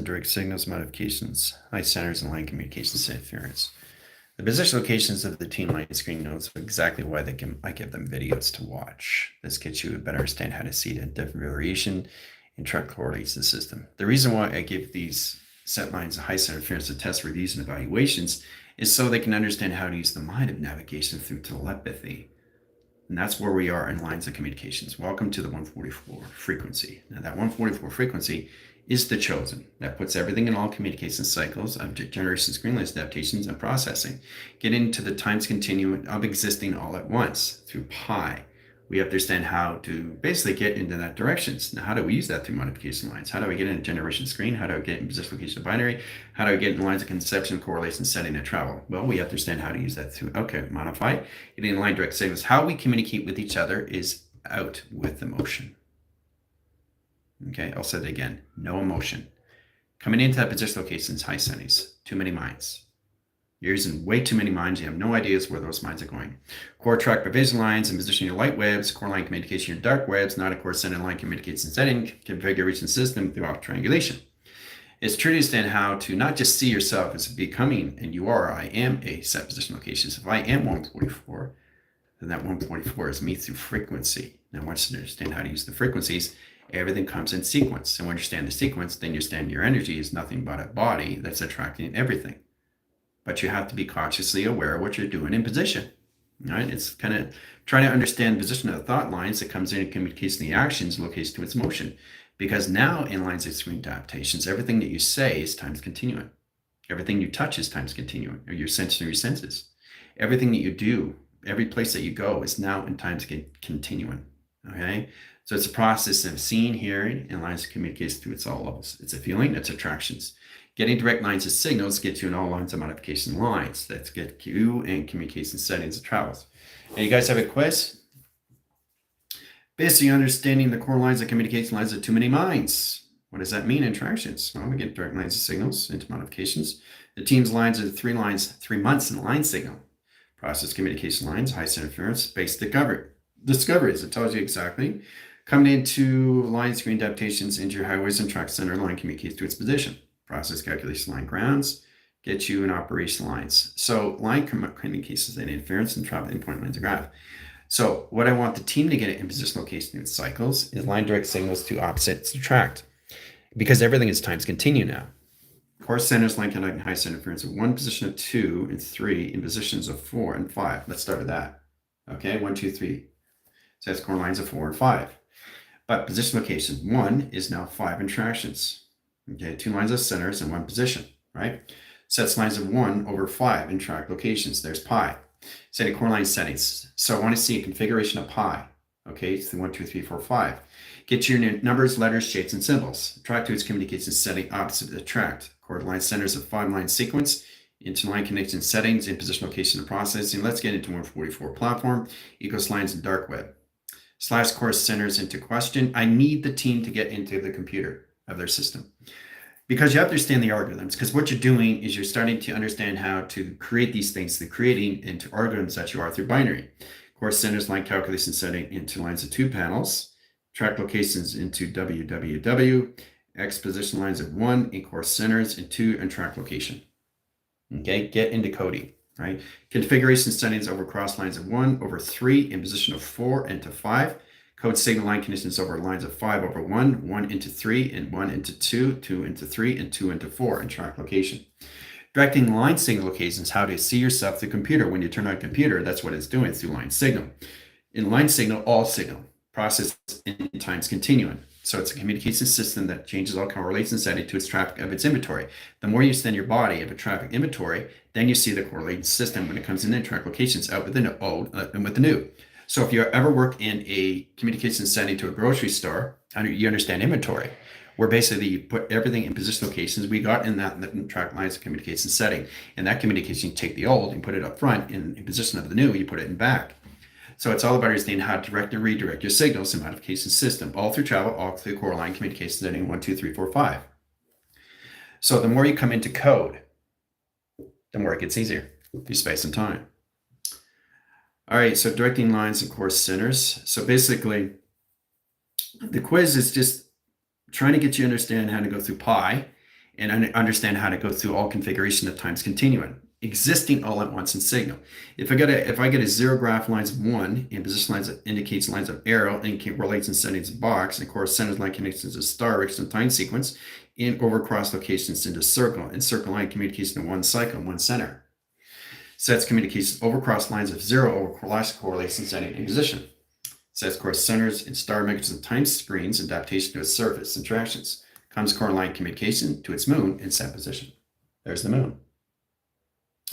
and direct signals modifications, high centers, and line communications interference. The position locations of the team line screen nodes are exactly why I give them videos to watch. This gets you a better understand how to see the different variation in track correlates the system. The reason why I give these set lines of high center interference to test reviews and evaluations is so they can understand how to use the mind of navigation through telepathy. And that's where we are in lines of communications. Welcome to the 144 frequency. Now that 144 frequency is the chosen. That puts everything in all communication cycles, object generation, screen list adaptations, and processing. Get into the times continuum of existing all at once through pi. We understand how to basically get into that directions. Now, how do we use that through modification lines? How do I get in generation screen? How do I get in position location binary? How do I get in lines of conception, correlation, setting, and travel? Well, we understand how to use that through, okay, modify. Getting in line direct signals. How we communicate with each other is out with emotion. Okay, I'll say it again. No emotion. Coming into that position locations, high settings. Too many minds. You're using way too many minds. You have no ideas where those minds are going. Core track provision lines and position your light webs, core line communication your dark webs, not a core center line communication setting, configuration system through off triangulation. It's true to understand how to not just see yourself as becoming, and you are, I am a set position locations. If I am 144, then that 144 is me through frequency. Now, once you understand how to use the frequencies, everything comes in sequence. And when you understand the sequence, then you understand your energy is nothing but a body that's attracting everything. But you have to be consciously aware of what you're doing in position. Right? It's kind of trying to understand position of the thought lines that comes in and communicates the actions, locates to its motion. Because now in lines of screen adaptations, everything that you say is times continuum. Everything you touch is times continuum, or your sensory senses. Everything that you do, every place that you go is now in times continuum. Okay? So it's a process of seeing, hearing, and lines of communication through its all levels. It's a feeling, it's attractions. Getting direct lines of signals get you in all lines of modification lines. That's get you in communication settings and travels. And you guys have a quiz? Basically understanding the core lines of communication lines of too many minds. What does that mean in attractions? Well, we get direct lines of signals into modifications. The team's lines are 3 lines, 3 months in the line signal. Process communication lines, high center interference, base discoveries. It tells you exactly. Coming into line screen adaptations into your highways and track center line communicates to its position. Process calculation line grounds, get you in operation lines. So line communications and interference and travel endpoint lines of graph. So what I want the team to get in position location in cycles is line direct signals to opposite subtract. Because everything is times continue now. Core centers line conducting high center interference of 1 position of 2 and 3 in positions of 4 and 5. Let's start with that. Okay, 1, 2, 3. So that's core lines of 4 and 5. But position location 1 is now 5 interactions. Okay, 2 lines of centers and 1 position, right? Sets lines of 1 over 5 in track locations. There's pi. Setting core line settings. So I want to see a configuration of pi. Okay, it's the 1, 2, 3, 4, 5. Get your numbers, letters, shapes, and symbols. Track to its communication setting opposite the tract. Core line centers of 5 line sequence. Into line connection settings in position location and processing. Let's get into 144 platform. Equals lines and dark web. Slash core centers into question. I need the team to get into the computer of their system. Because you have to understand the algorithms, because what you're doing is you're starting to understand how to create these things through creating into algorithms that you are through binary. Core centers, line calculation setting into lines of 2 panels, track locations into www, X position lines of 1 in core centers and 2 and track location. Okay, get into coding, right? Configuration settings over cross lines of 1 over 3 in position of 4 into 5. Code signal line conditions over lines of 5 over 1, 1 into 3, and 1 into 2, 2 into 3, and 2 into 4 in track location. Directing line signal locations, how to see yourself through computer. When you turn on computer, that's what it's doing through line signal. In line signal, all signal. Process in times continuum. So it's a communication system that changes all correlations setting to its traffic of its inventory. The more you extend your body of a traffic inventory, then you see the correlating system when it comes in and track locations out with the old and with the new. So if you ever work in a communication setting to a grocery store, you understand inventory, where basically you put everything in position locations. We got in that in the track lines of communication setting. And that communication, you take the old and put it up front. In position of the new, you put it in back. So it's all about understanding how to direct and redirect your signals in modification system, all through travel, all through core line communication setting 1, 2, 3, 4, 5. So the more you come into code, the more it gets easier through space and time. All right, so directing lines and core centers. So basically, the quiz is just trying to get you to understand how to go through pi and understand how to go through all configuration of times continuum, existing all at once in signal. If I get a zero graph lines of 1 and position lines that indicates lines of arrow and relates and settings of box, and of course centers line connections to star and time sequence, and over cross locations into circle, and circle line communication to one cycle, one center. Sets communications over cross lines of 0 over cross correlation setting and position. Sets course centers and star measures and time screens adaptation to its surface interactions. Comes core line communication to its moon in set position. There's the moon.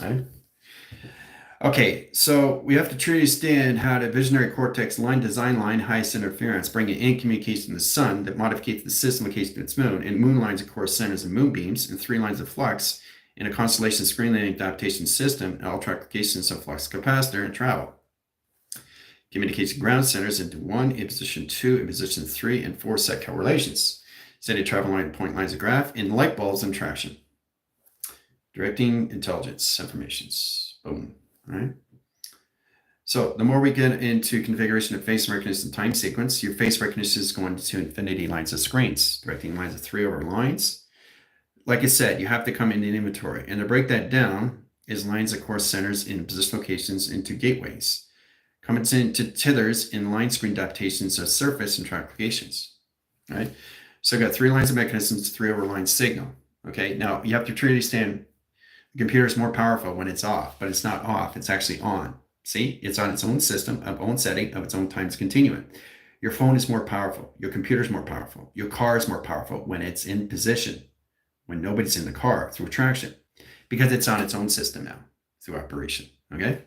All right. Okay, so we have to truly understand how the visionary cortex line design line highest interference, bringing in communication to the sun that modifies the system location to its moon, and moon lines of course centers and moonbeams, and 3 lines of flux in a constellation screen line adaptation system, and all track locations of flux capacitor and travel. Communication ground centers into 1 in position 2 in position 3 and 4 set correlations. Steady travel line point lines of graph in light bulbs and traction. Directing intelligence informations. Boom. All right. So the more we get into configuration of face recognition time sequence, your face recognition is going to infinity lines of screens, directing lines of 3 over lines. Like I said, you have to come into inventory. And to break that down is lines of course centers in position locations into gateways. Coming into tethers in line screen adaptations of surface and track locations. All right. So I've got 3 lines of mechanisms, 3 over line signal. Okay. Now you have to truly understand the computer is more powerful when it's off, but it's not off. It's actually on. See, it's on its own system, of own setting, of its own times continuum. Your phone is more powerful. Your computer is more powerful. Your car is more powerful when it's in position, when nobody's in the car through traction, because it's on its own system now through operation. Okay.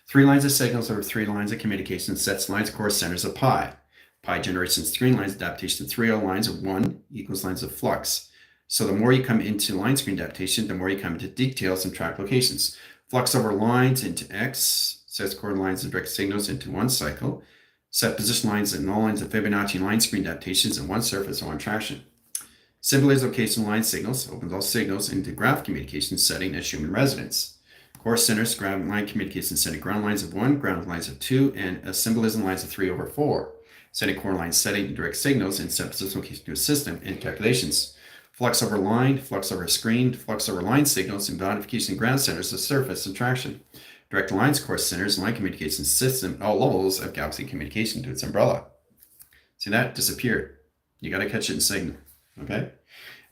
3 lines of signals over 3 lines of communication sets lines course centers of pi. Pi generations 3 lines adaptation, 3 lines of 1 equals lines of flux. So the more you come into line screen adaptation, the more you come into details and track locations. Flux over lines into X, sets core lines of direct signals into 1 cycle, set position lines and all lines of Fibonacci line screen adaptations in 1 surface or 1 traction. Symbolize location line signals, opens all signals into graph communication setting as Schumann resonance. Core centers, ground line communication setting, ground lines of 1, ground lines of 2, and a symbolism lines of 3 over 4. Setting core line setting and direct signals and set position location to a system and calculations. Flux over line, flux over screen, flux over line signals, and modification ground centers of surface and traction. Direct lines course centers and line communication system at all levels of galaxy communication to its umbrella. See that? Disappeared. You got to catch it in signal. Okay?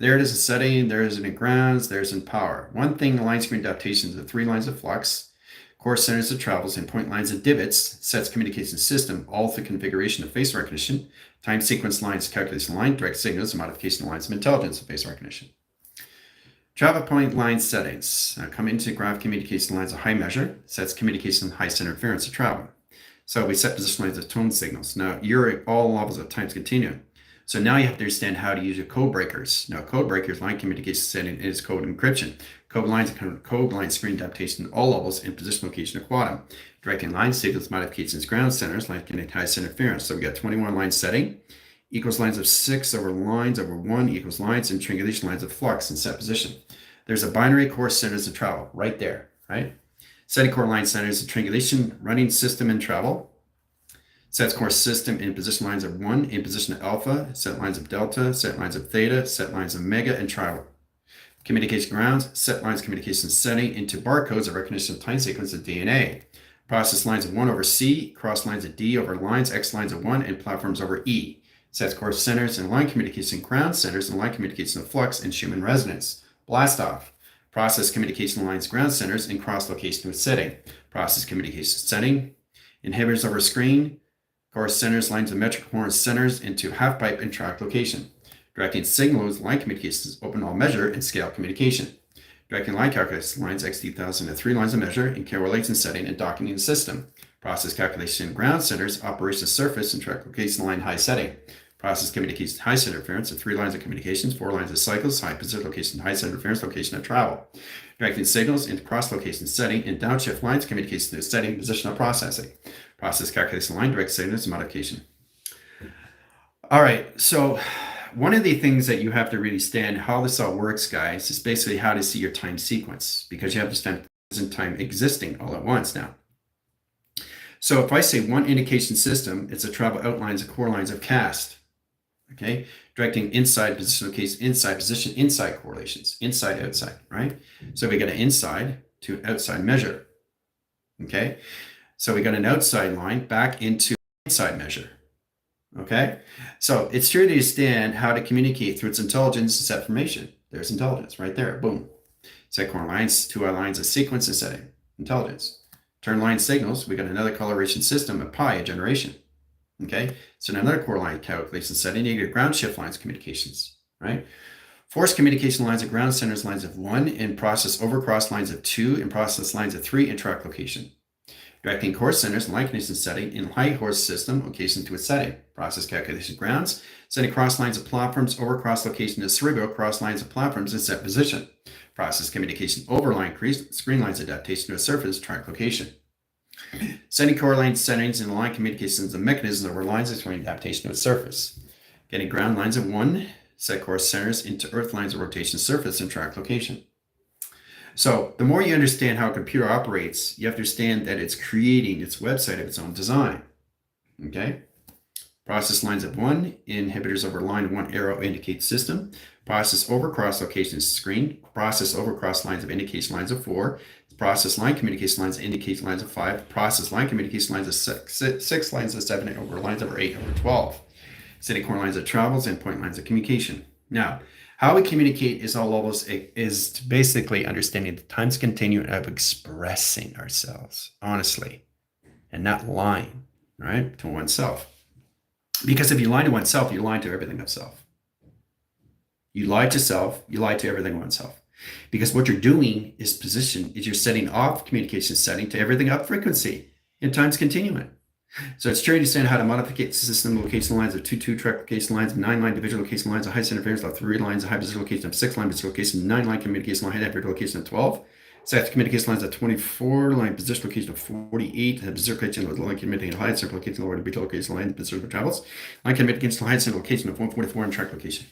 There it is in setting, there it is in grounds, there's in power. One thing, the line screen adaptations of 3 lines of flux, course centers of travels, and point lines of divots, sets communication system, all through configuration of face recognition, time sequence lines, calculation line, direct signals, and modification lines of intelligence of face recognition. Travel point line settings. Come into graph communication lines of high measure, sets communication high center interference of travel. So we set position lines of tone signals. Now you're at all levels of times continuum. So now you have to understand how to use your code breakers. Now code breakers, line communication setting is code encryption. Code lines, code line screen adaptation at all levels in position location of quantum. Directing line signals, modifications, ground centers, line connect high center interference. So we got 21 line setting equals lines of 6 over lines over 1 equals lines and triangulation lines of flux in set position. There's a binary course centers of travel right there, right? Setting core line centers of triangulation, running system and travel. Sets course system in position lines of 1 in position of alpha, set lines of delta, set lines of theta, set lines of mega, and travel. Communication grounds, set lines communication setting into barcodes of recognition of time sequence of DNA. Process lines of 1 over C, cross lines of D over lines, X lines of 1, and platforms over E. Sets course centers and line communication ground centers and line communication of flux and Schumann resonance. Blast off. Process communication lines ground centers and cross location with setting. Process communication setting. Inhibitors over screen. Course centers, lines of metric horn centers into half pipe and track location. Directing signals, line communications, open all measure and scale communication. Directing line calculation lines, XD1000 and 3 lines of measure and correlation setting and docking the system. Process calculation ground centers, operation surface and track location line high setting. Process communication high center interference of 3 lines of communications, 4 lines of cycles, high position location, high center interference location of travel. Directing signals into cross location setting and downshift lines communication to setting positional processing. Process calculation line, direct signals, and modification. All right, so one of the things that you have to really understand how this all works, guys, is basically how to see your time sequence, because you have to spend present time existing all at once now. So if I say one indication system, it's a travel outlines of core lines of cast. Okay, Directing inside position location, inside position, inside correlations, inside, outside, right? So we got an inside to outside measure. Okay. So we got an outside line back into inside measure. Okay. So it's here to understand how to communicate through its intelligence and set formation. There's intelligence right there. Boom. Set corner lines, 2 lines of sequence and setting. Intelligence. Turn line signals. We got another coloration system, a pi, a generation. Okay. So another core line calculation setting, negative ground shift lines communications, right? Force communication lines of ground centers, lines of 1, and process overcross lines of 2, and process lines of 3 in track location. Directing course centers and line condition setting in high horse system location to its setting. Process calculation grounds, setting cross lines of platforms, overcross location to cerebral, cross lines of platforms in set position. Process communication overline screen lines adaptation to a surface track location. Setting core line settings and line communications and mechanisms over lines of screen adaptation to its surface. Getting ground lines of 1, set course centers into earth lines of rotation surface and track location. So the more you understand how a computer operates, you have to understand that it's creating its website of its own design. Okay. Process lines of 1, inhibitors over line 1 arrow indicate system. Process over cross location screen. Process over cross lines of indication lines of 4. Process line communication lines indicate lines of 5. Process line communication lines of 6 lines of 7 over lines over 8 over 12. Setting core lines of travels and point lines of communication. Now, how we communicate is all levels is basically understanding the times continuum of expressing ourselves honestly and not lying, right, to oneself. Because if you lie to oneself, you lie to everything of self. You lie to self, you lie to everything of oneself. Because what you're doing is you're setting off communication setting to everything up frequency in times continuum. So it's trying to understand how to modify the system location lines of 2 track location lines, 9 line division location lines of high center interference, of 3 lines of high position location of 6 line position location, 9 line communication line high temperature location of 12. Set communication lines of 24, line position location of 48, position location of line communication high center location, lower division location line position travels, line communication high center location of 144 and track location.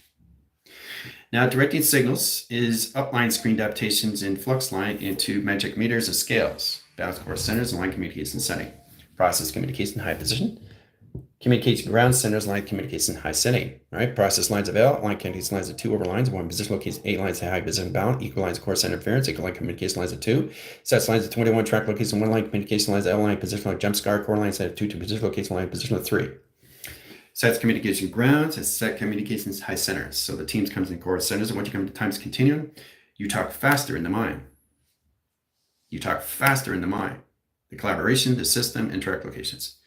Now, directing signals is upline screen adaptations in flux line into magic meters of scales, balance course centers, and line communication setting. Process communication high position. Communication ground centers, line communication high setting. Right? Process lines of L, line communication lines of 2 over lines, 1 position location, 8 lines high position bound, equal lines course center interference, equal line communication lines of 2. Sets lines of 21 track location, 1 line communication lines, L line position like jump scar, core line set of 2 to position location line position of 3. Sets communication grounds and set communications high centers. So the teams comes in core centers, and once you come to times continuum, you talk faster in the mind. You talk faster in the mind. The collaboration, the system, and track locations.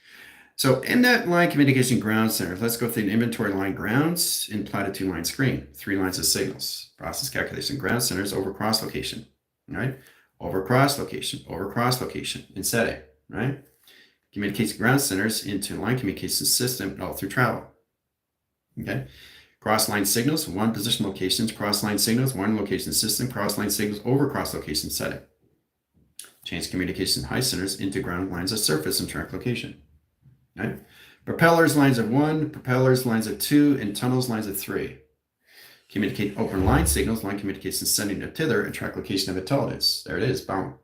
So in that line communication ground center, let's go through an inventory line grounds in platitude line screen. 3 lines of signals. Process calculation ground centers over cross location. Right? Over cross location in setting. Right? Communication ground centers into line communication system and all through travel. Okay. Cross line signals, 1 position locations, cross line signals, 1 location system, cross line signals over cross location setting. Change communication high centers into ground lines of surface and track location. Right? Propellers lines of 1, propellers lines of 2, and tunnels lines of 3. Communicate open line signals, line communication sending to tither and track location of intelligence. There it is. Boom.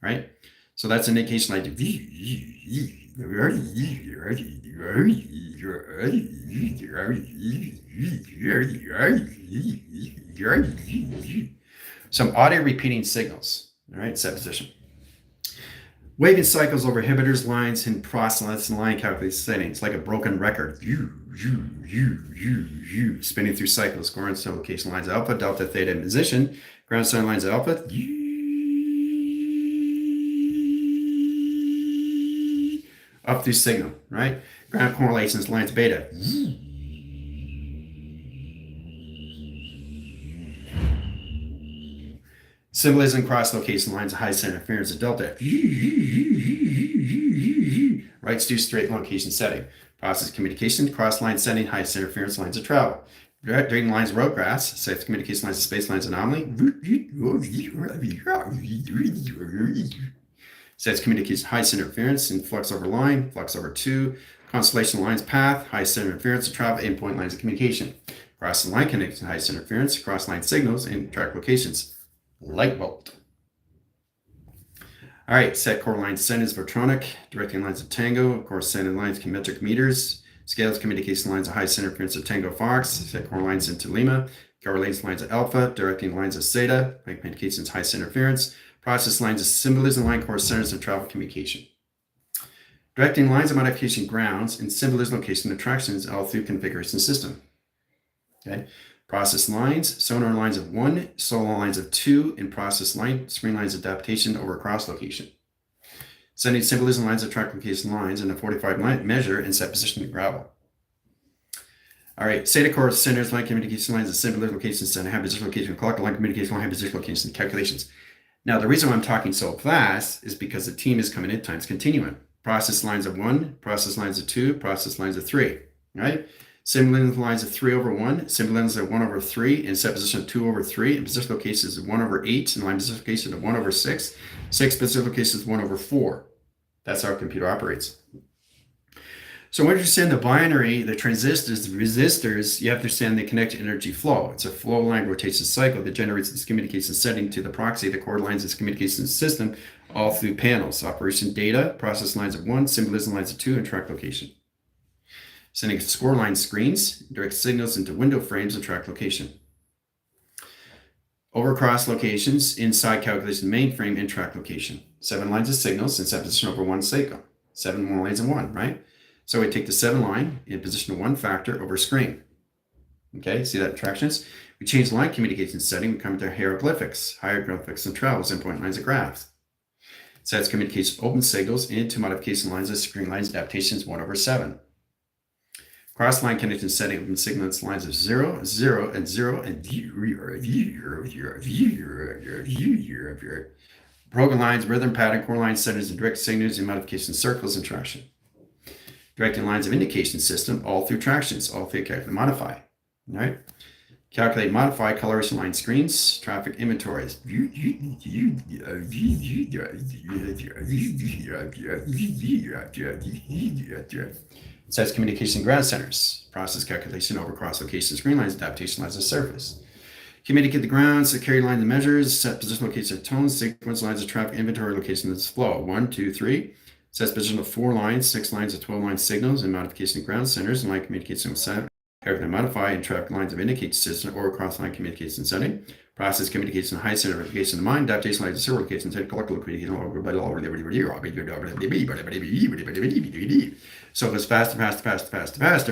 Right? So that's an indication like some audio repeating signals. All right, set position. Waving cycles over inhibitors, lines, and process and line calculation settings like a broken record. Spinning through cycles, ground center location lines alpha, delta, theta, and position. Ground center lines alpha. Up through signal, right? Ground correlations lines beta. Symbolism cross location lines of high center interference of delta. Right to straight location setting. Process communication, cross line setting, high center interference lines of travel. Directing lines of road grass, safe communication lines of space lines anomaly. Sets communication high center interference in flux over line, flux over 2, constellation lines path, high center interference of travel, endpoint lines of communication. Cross line connection, high center interference, cross line signals, and track locations. Light bolt. All right, set core line centers Vertronic, directing lines of Tango, of course, centered lines metric meters, Scales communication lines of high center interference of Tango Fox, set core lines into Lima, correlates lines of alpha, directing lines of zeta, communications high center interference, process lines of symbolism line core centers of travel communication. Directing lines of modification grounds and symbolism location attractions all through configuration system. Okay. Process lines, sonar lines of 1, solar lines of 2, and process line, screen lines of adaptation over cross location. Sending symbolism lines of track location lines in a 45 line measure and set position to gravel. All right, SATA core centers line communication lines of symbolism locations and have position location, clock line communication line, have position location calculations. Now, the reason why I'm talking so fast is because the team is coming in times continuum. Process lines of 1, process lines of 2, process lines of 3, right? Symbolism lines of 3 over 1, symbolism of 1 over 3, and set position of 2 over 3, and position locations of 1 over 8, and line position location of 1 over 6, 6 position locations of 1 over 4. That's how a computer operates. So when you understand the binary, the transistors, the resistors, you have to understand the connected energy flow. It's a flow line rotation cycle that generates this communication setting to the proxy, the core lines of this communication system, all through panels. Operation data, process lines of 1, symbolism lines of 2, and track location. Sending score line screens, direct signals into window frames and track location. Over cross locations, inside calculation mainframe and track location. 7 lines of signals and set position over 1 cycle. 7 more lines of 1, right? So we take the 7 line in position of 1 factor over screen. Okay, see that attractions? We change line communication setting, we come to hieroglyphics and travels, and point lines of graphs. Sets communication open signals into modification lines of screen lines adaptations 1 over 7. Cross-line connection setting open signals lines of 0, 0, and 0, and broken lines, rhythm pattern, core line settings, and direct signals and modification circles and traction. Directing lines of indication system all through tractions, all through calculate modify. All right. Calculate modify coloration line screens, traffic inventories. Sets communication ground centers. Process calculation over cross location screen lines, adaptation lines of surface. Communicate the grounds, the carry line, the measures, set position location of tones, sequence lines of traffic inventory location of flow. 1, 2, 3. Sets position of 4 lines, 6 lines of 12 line signals, and modification of ground centers, and line communication with set. Calculate modify and traffic lines of indicate system or cross line communication setting. Process communication high center verification of mind, adaptation lines of server location, set collective communication. So it goes faster,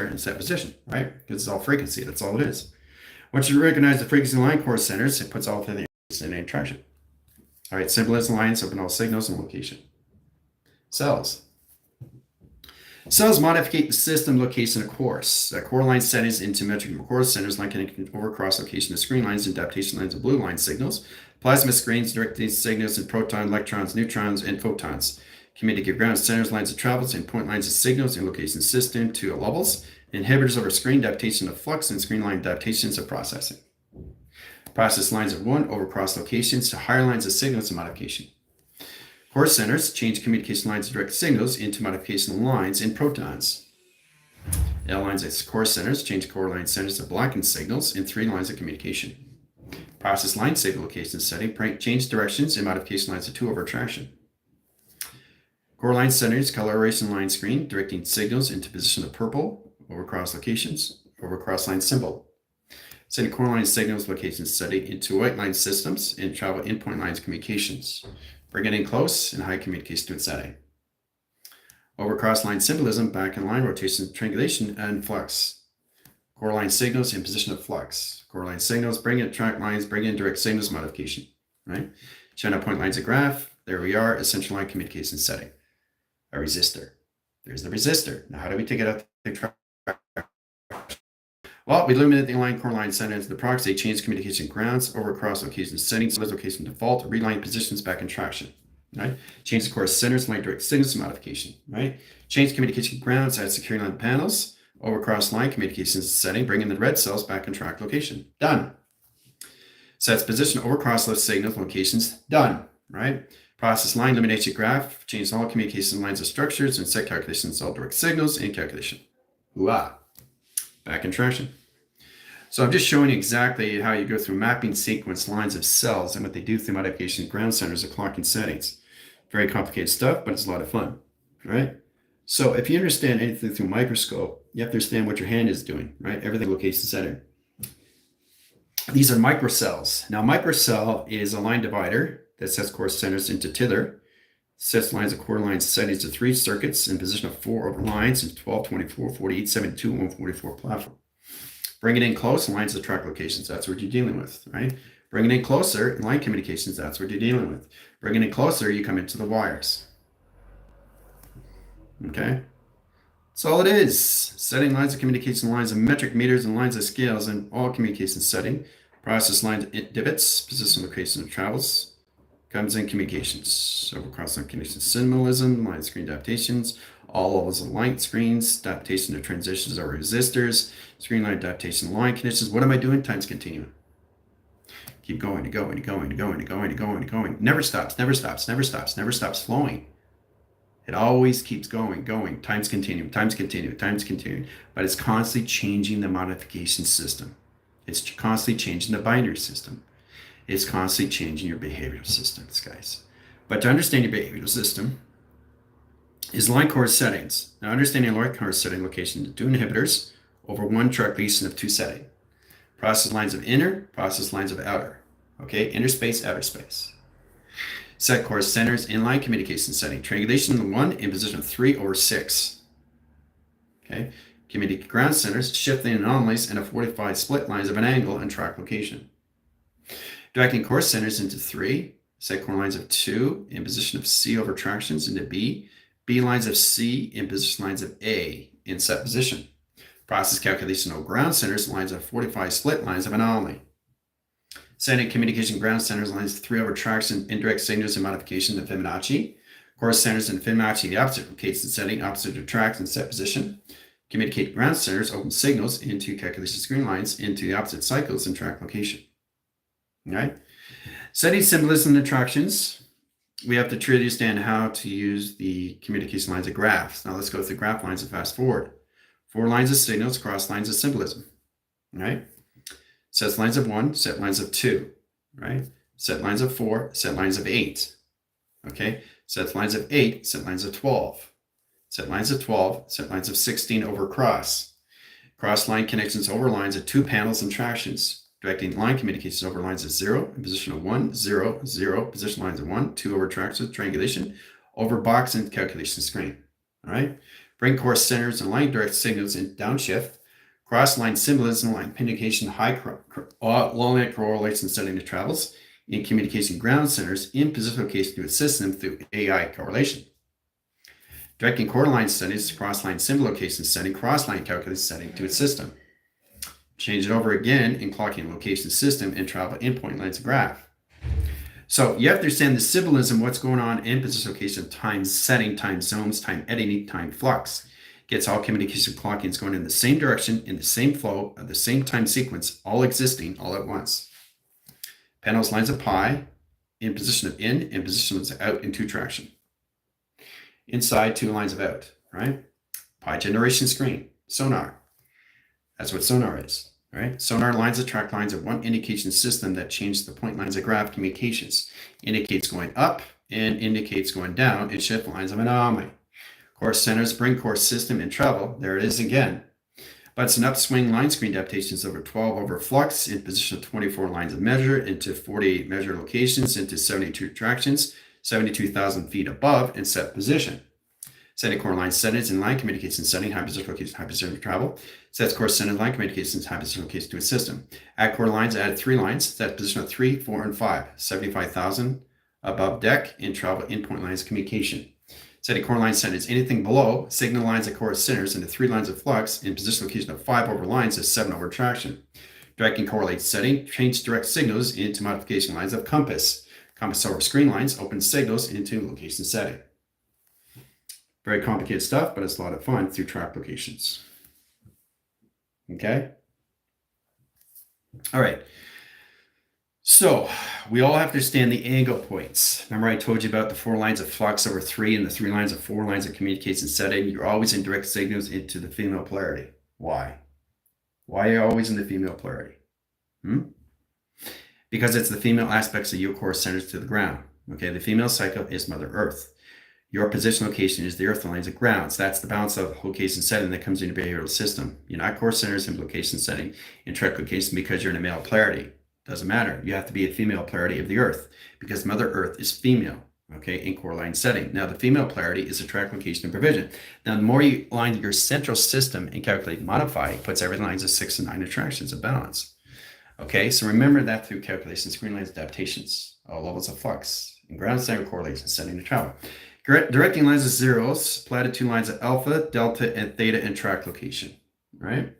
and set position, right? Because it's all frequency, that's all it is. Once you recognize the frequency line core centers, it puts all the in a traction. All right, symbolism lines open all signals and location. Cells. Cells modify the system location of course. Core line settings into metric core centers, line connecting over cross location of screen lines and adaptation lines of blue line signals. Plasma screens directing signals and proton, electrons, neutrons, and photons. Communicate ground centers, lines of travels, and point lines of signals and location system to levels. Inhibitors over screen adaptation of flux and screen line adaptations of processing. Process lines of 1 over cross locations to higher lines of signals and modification. Core centers change communication lines of direct signals into modification lines and protons. L lines as core centers change core line centers to blocking signals in 3 lines of communication. Process line signal location setting change directions and modification lines of 2 over traction. Core line centers coloration line screen directing signals into position of purple over cross locations over cross line symbol. Sending core line signals locations setting into white line systems and travel endpoint lines communications. Bring it in close and high communication to its setting. Over cross line symbolism, back in line rotation, triangulation, and flux. Core line signals in position of flux. Core line signals, bring in track lines, bring in direct signals modification, right? Channel point lines of graph. There we are, essential line communication setting. A resistor. There's the resistor. Now, how do we take it out the track? Well, we eliminate the line core line centers, the proxy, change communication grounds over cross location settings, location default, reline positions back in traction, right? Change the core centers, line direct signals modification, right? Change communication grounds, add security line panels, over cross line communications setting, bring in the red cells back in track location. Done. Sets position over cross signals locations. Done, right? Process line elimination graph, change all communication lines of structures and set calculations, all direct signals and calculation. Hooah. Back in traction. So I'm just showing you exactly how you go through mapping sequence lines of cells and what they do through modification ground centers of clocking settings. Very complicated stuff, but it's a lot of fun, right? So if you understand anything through a microscope, you have to understand what your hand is doing, right? Everything location center. These are microcells. Now, microcell is a line divider that sets course centers into tither, sets lines of core lines settings to 3 circuits in position of 4 over lines in 12, 24, 48, 72, 144 platform. Bring it in close, lines of track locations. That's what you're dealing with, right? Bring it in closer, line communications. That's what you're dealing with. Bring it in closer, you come into the wires. Okay? That's all it is. Setting lines of communication, lines of metric meters, and lines of scales in all communication setting. Process lines divots, position location of travels. Comes in communications. Over cross-line conditions, symbolism, line screen adaptations, all levels of light screens, adaptation to transitions or resistors, screen line adaptation, line conditions. What am I doing? Times continuum. Keep going and going and going and going and going and going and going. Never stops, never stops, never stops, never stops flowing. It always keeps going, times continuum, times continuum, times continuum. But it's constantly changing the modification system. It's constantly changing the binary system. It's constantly changing your behavioral systems, guys. But to understand your behavioral system is line course settings. Now, understanding line course setting location to 2 inhibitors over 1 track lesion of 2 setting. Process lines of inner, process lines of outer. Okay, inner space, outer space. Set course centers inline communication setting. Triangulation 1 in position of 3 over 6. Okay, communicate ground centers, shifting anomalies, and a 45 split lines of an angle and track location. Directing course centers into 3. Set core lines of 2 in position of C over tractions into B. B lines of C in position lines of A in set position. Process calculation of ground centers, lines of 45 split lines of anomaly. Setting communication ground centers, lines 3 over traction, indirect signals and modification of Fibonacci. Course centers and Fibonacci, the opposite location setting, opposite of tracks and set position. Communicate ground centers, open signals into calculation screen lines into the opposite cycles and track location. All right. Setting symbolism and attractions. We have to truly understand how to use the communication lines of graphs. Now let's go through graph lines and fast forward. 4 lines of signals, cross lines of symbolism. Right? Sets lines of 1, set lines of 2. Right? Set lines of 4, set lines of 8. Okay? Set lines of 8, set lines of 12. Set lines of 12, set lines of 16 over cross. Cross line connections over lines of 2 panels and tractions. Directing line communications over lines of 0 in position of 1, 0, 0, position lines of 1, 2 over tractions, triangulation, over box and calculation screen. All right? Bring course centers and line direct signals in downshift. Cross line symbolism, line communication, long line correlation setting to travels. In communication ground centers in position location to a system through AI correlation. Directing core line settings, cross line symbol location setting, cross line calculation setting to its system. Change it over again in clocking location system and travel endpoint lines of graph. So you have to understand the symbolism, what's going on in position location, time setting, time zones, time editing, time flux. Gets all communication clockings going in the same direction, in the same flow, of the same time sequence, all existing all at once. Panels lines of pi in position of in and position of out in 2 traction. Inside 2 lines of out, right? Pi generation screen, sonar. That's what sonar is. Right? Sonar lines of track lines of 1 indication system that changes the point lines of graph communications. Indicates going up and indicates going down and shift lines of anomaly. Course centers bring course system and travel. There it is again. But it's an upswing line screen adaptations over 12 over flux in position of 24 lines of measure into 48 measure locations into 72 tractions, 72,000 feet above in set position. Setting core line settings and line communication setting, high position location, high position travel. Sets course centered line communications, high position location to a system. Add core lines, added 3 lines, set position of 3, 4, and 5. 75,000 above deck in travel endpoint lines communication. Setting core line settings, anything below, signal lines of course centers into 3 lines of flux in position location of 5 over lines of 7 over traction. Directing correlate setting, change direct signals into modification lines of compass. Compass over screen lines, open signals into location setting. Very complicated stuff, but it's a lot of fun through track locations. Okay? All right. So we all have to understand the angle points. Remember I told you about the 4 lines of flux over 3 and the 3 lines of 4 lines of communication setting. You're always in direct signals into the female polarity. Why? Why are you always in the female polarity? Because it's the female aspects of your core centers to the ground. Okay, the female cycle is Mother Earth. Your position location is the earth lines of grounds. That's the balance of location setting that comes into your behavioral system. You're not core centers in location setting in track location because you're in a male polarity. Doesn't matter. You have to be a female polarity of the earth because Mother Earth is female, okay, in core line setting. Now, the female polarity is a track location and provision. Now, the more you align your central system and calculate and modify, it puts every lines of 6 and 9 attractions of balance. Okay, so remember that through calculations, screen lines, adaptations, all levels of flux, and ground center correlation setting to travel. Directing lines of zeros, platitude lines of alpha, delta, and theta in track location, right?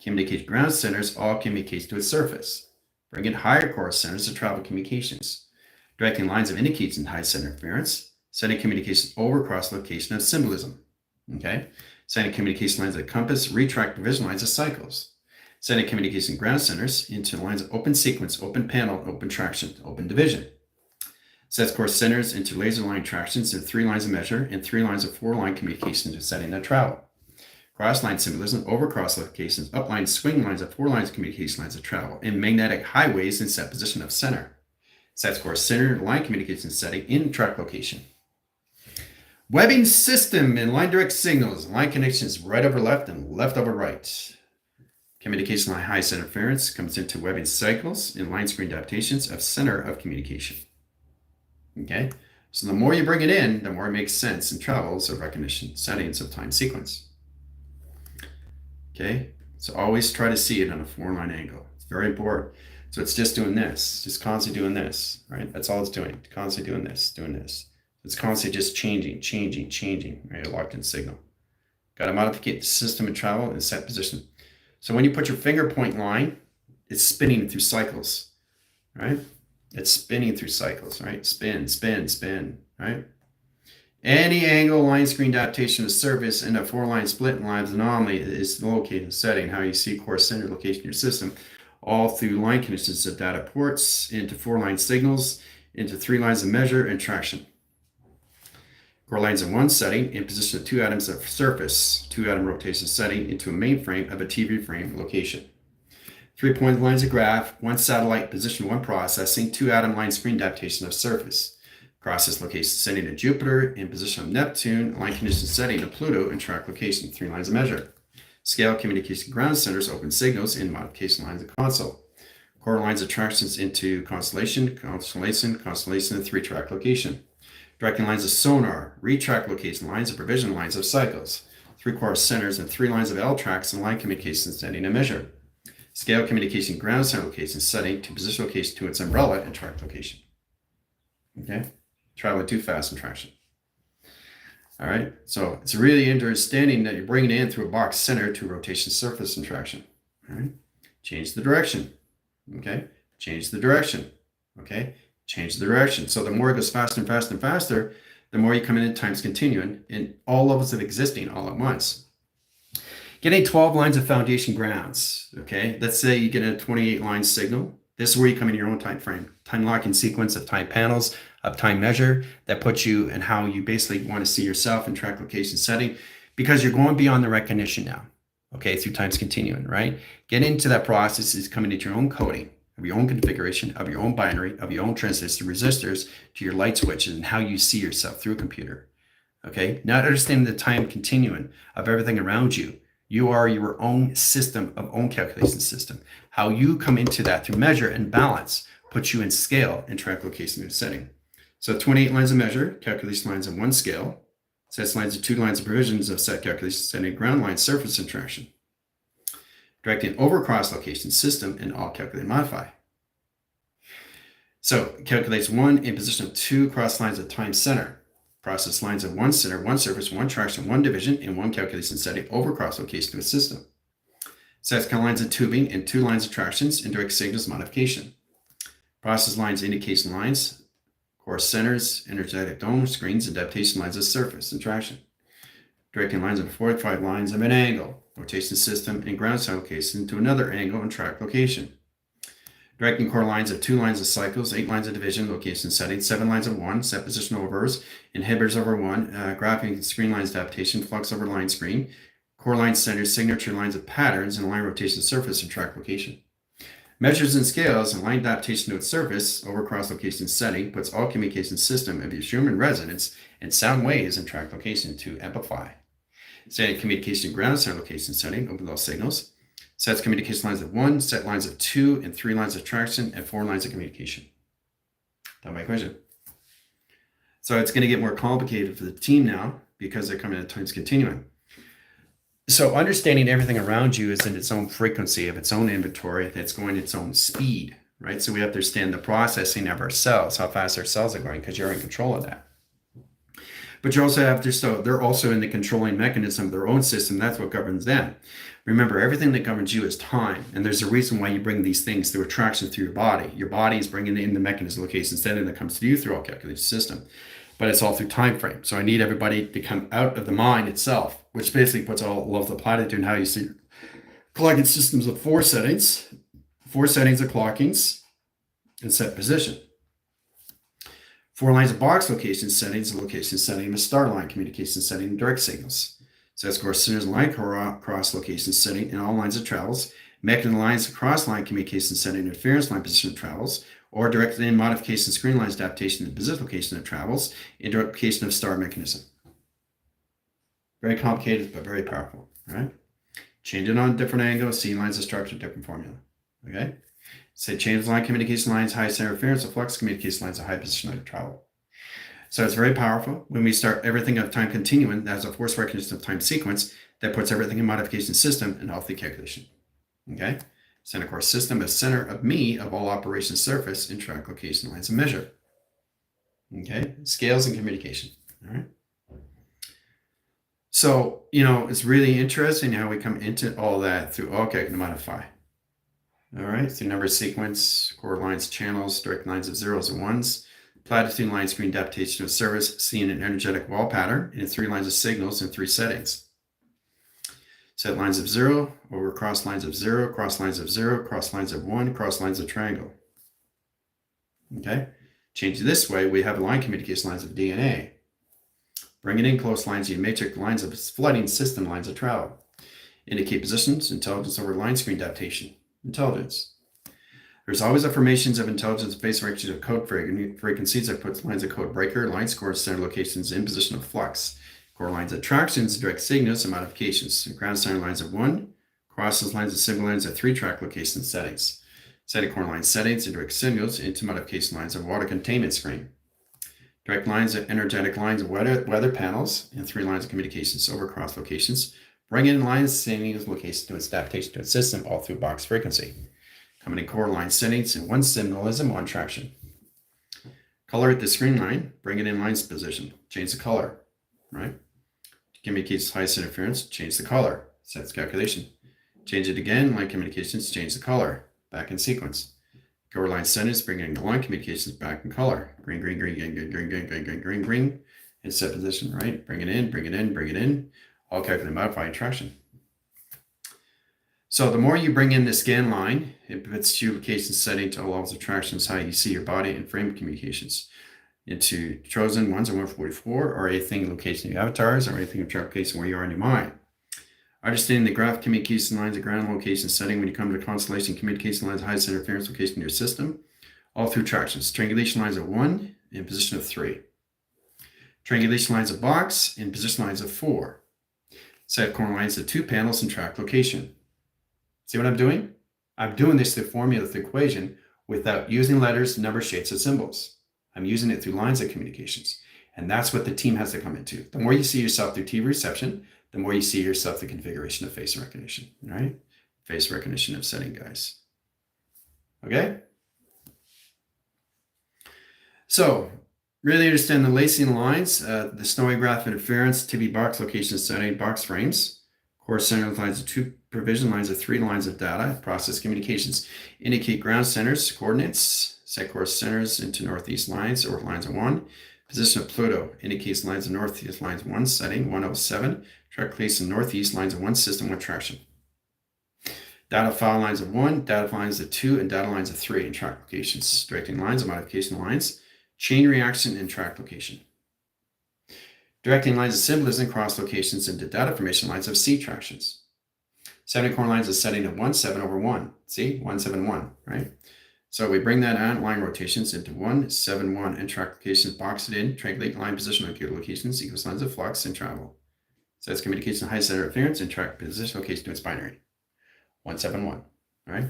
Communicate ground centers, all communicates to its surface. Bring in higher core centers to travel communications. Directing lines of indication high center interference, setting communications over cross location of symbolism, okay? Setting communication lines of compass, retract division lines of cycles. Setting communication ground centers into lines of open sequence, open panel, open traction, open division. Sets core centers into laser line tractions and 3 lines of measure and 3 lines of 4-line communication to setting that travel. Cross-line symbolism over cross locations, upline swing lines of 4 lines of communication lines of travel, and magnetic highways in set position of center. Sets core center line communication setting in track location. Webbing system and line direct signals, line connections right over left and left over right. Communication line high center interference comes into webbing cycles and line screen adaptations of center of communication. Okay, so the more you bring it in, the more it makes sense in travels of recognition settings of time sequence. Okay, so always try to see it on a 4-line angle. It's very important. So it's just doing this, just constantly doing this, right? That's all it's doing. Constantly doing this, doing this. It's constantly just changing, right? A locked in signal. Got to modify the system and travel in set position. So when you put your finger point line, it's spinning through cycles, right? It's spinning through cycles, right? Spin, right? Any angle line screen adaptation of surface in a 4-line split lines anomaly is located in setting how you see core center location in your system, all through line conditions of data ports, into 4-line signals, into 3 lines of measure and traction. Core lines in one setting in position of 2 atoms of surface, 2-atom rotation setting into a mainframe of a TV frame location. 3-point lines of graph, 1 satellite position, 1 processing, 2-atom line screen adaptation of surface. Process location setting of Jupiter in position of Neptune, line condition setting of Pluto in track location, 3 lines of measure. Scale communication ground centers, open signals in modification lines of console. Core lines of attractions into constellation, and 3-track location. Directing lines of sonar, retract location lines of provision lines of cycles. 3 core centers and 3 lines of L tracks and line communication setting and measure. Scale communication ground center location setting to position location to its umbrella and track location. Okay, traveling too fast in traction. All right, so it's really understanding that you're bringing it in through a box center to rotation surface and traction. All right, change the direction. Okay, change the direction. Okay, change the direction. So the more it goes faster and faster and faster, the more you come in times continuing in all levels of existing all at once. Getting 12 lines of foundation grounds, okay? Let's say you get a 28-line signal. This is where you come in your own time frame. Time locking sequence of time panels, of time measure, that puts you in how you basically want to see yourself in track location setting, because you're going beyond the recognition now, okay, through times continuing, right? Get into that process is coming into your own coding, of your own configuration, of your own binary, of your own transistors, resistors, to your light switches, and how you see yourself through a computer, okay? Not understanding the time continuum of everything around you. You are your own system of own calculation system. How you come into that through measure and balance puts you in scale and track location and setting. So 28 lines of measure, calculation lines of 1 scale, sets lines of 2 lines of provisions of set calculation setting, ground line surface interaction. Directing over cross location system and all calculate and modify. So calculates 1 in position of 2 cross lines of time center. Process lines of 1 center, 1 surface, 1 traction, 1 division, and 1 calculation setting over cross location to a system. Sets lines of tubing and 2 lines of tractions and direct signals modification. Process lines, indication lines, core centers, energetic dome screens, adaptation lines of surface and traction. Directing lines of 45 lines of an angle, rotation system, and ground center location to another angle and track location. Directing core lines of 2 lines of cycles, 8 lines of division, location setting, 7 lines of 1, set position overs, inhibitors over 1, graphing screen lines adaptation, flux over line screen, core line centers, signature lines of patterns, and line rotation surface and track location. Measures and scales and line adaptation to its surface over cross location setting puts all communication system of its human residence in sound waves and track location to amplify. Static communication ground center location setting over those signals. Sets communication lines of 1, set lines of 2, and 3 lines of traction, and 4 lines of communication. That's my equation. So it's going to get more complicated for the team now because they're coming at times continuum. So understanding everything around you is in its own frequency of its own inventory that's going its own speed, right? So we have to understand the processing of our cells, how fast our cells are going, because you're in control of that. But you also have to, so they're also in the controlling mechanism of their own system. That's what governs them. Remember, everything that governs you is time. And there's a reason why you bring these things through attraction through your body. Your body is bringing in the mechanism location setting that comes to you through all calculation system. But it's all through time frame. So I need everybody to come out of the mind itself, which basically puts all of the platitude in how you see clocking systems of 4 settings of clockings, and set position. 4 lines of box location settings, and location setting, the star line communication setting, and direct signals. Sets course centers line cross location setting in all lines of travels, mechanism lines cross line communication setting, interference line position of travels, or direct in modification screen lines adaptation and position location of travels, interlocation of star mechanism. Very complicated, but very powerful, right? Change it on a different angle, C lines of structure, different formula, okay? Say change line communication lines, high center interference, or flux communication lines, a high position line of travel. So it's very powerful. When we start everything of time continuum, that's a force recognition of time sequence that puts everything in modification system and healthy calculation, okay? Center course system is center of me of all operation surface and track location lines of measure. Okay, scales and communication. All right. So, it's really interesting how we come into all that through okay, modify. All right, through number sequence, core lines, channels, direct lines of zeros and ones, platitude line screen adaptation of service, seeing an energetic wall pattern, and 3 lines of signals and 3 settings. Set lines of 0 over cross lines of 0, cross lines of 0, cross lines of 1, cross lines of triangle. Okay, change it this way, we have line communication lines of DNA. Bring it in close lines, geometric lines of flooding system lines of travel. Indicate positions, intelligence over line screen adaptation, intelligence. There's always affirmations of intelligence based recognition of code frequencies that puts lines of code breaker, line scores, center locations in position of flux. Core lines of attractions, direct signals, and modifications. Ground center lines of 1, crosses lines of symbol lines of 3 track location settings. Setting core line settings and direct signals into modification lines of water containment screen. Direct lines of energetic lines of weather panels and 3 lines of communications over cross locations. Bring in lines settings location to its adaptation to its system all through box frequency. Coming in core line settings and 1 symbolism, 1 traction. Color at the screen line, bring it in lines position, change the color, right? Communicates highest interference, change the color, sets calculation. Change it again, line communications, change the color, back in sequence. Core line settings, bring in line communications back in color. Green, green, green, green, green, green, green, green, green, green, green, and set position, right? Bring it in, bring it in, bring it in, all calculate modify traction. So the more you bring in the scan line, it puts duplication setting to all levels of tractions, how you see your body and frame communications into chosen 1s and 144 or anything location of your avatars or anything of track location where you are in your mind. Understanding the graph communication lines, the ground location setting when you come to constellation communication lines, highest interference location in your system, all through tractions. Triangulation lines of 1 and position of 3. Triangulation lines of box and position lines of 4. Set corner lines of 2 panels and track location. See what I'm doing? I'm doing this through formula, the equation, without using letters, numbers, shapes, or symbols. I'm using it through lines of communications. And that's what the team has to come into. The more you see yourself through TV reception, the more you see yourself the configuration of face recognition, right? Face recognition of setting, guys. Okay? So, really understand the lacing lines, the snowy graph interference, TV box location setting, box frames, core center lines of 2 provision lines of 3 lines of data, process communications, indicate ground centers, coordinates, set course centers into northeast lines or lines of 1. Position of Pluto indicates lines of northeast lines 1 setting 107. Track location northeast lines of 1 system 1 traction. Data file lines of 1, data lines of 2, and data lines of 3 in track locations. Directing lines and modification lines, chain reaction and track location. Directing lines of symbolism cross locations into data formation lines of C tractions. Setting core lines is setting of 1, 7 over 1. See, 1, 7, 1, right? So we bring that on line rotations into 1, 7, 1, and track locations, box it in, triangulate line position locations equals lines of flux and travel. Sets communication high center interference and track position location to its binary. 1, 7, 1, right?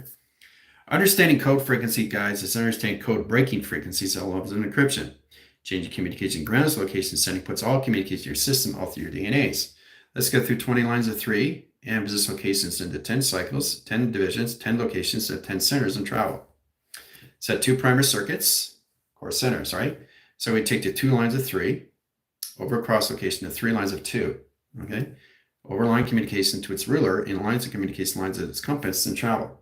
Understanding code frequency, guys, is understanding code breaking frequencies at levels of encryption. Changing communication grounds location setting puts all communication in your system all through your DNAs. Let's go through 20 lines of 3 and position locations into 10 cycles, 10 divisions, 10 locations, and 10 centers and travel. Set 2 primer circuits, core centers, right? So we take the 2 lines of 3, over cross location to 3 lines of 2, okay? Over line communication to its ruler, in lines of communication lines of its compass and travel.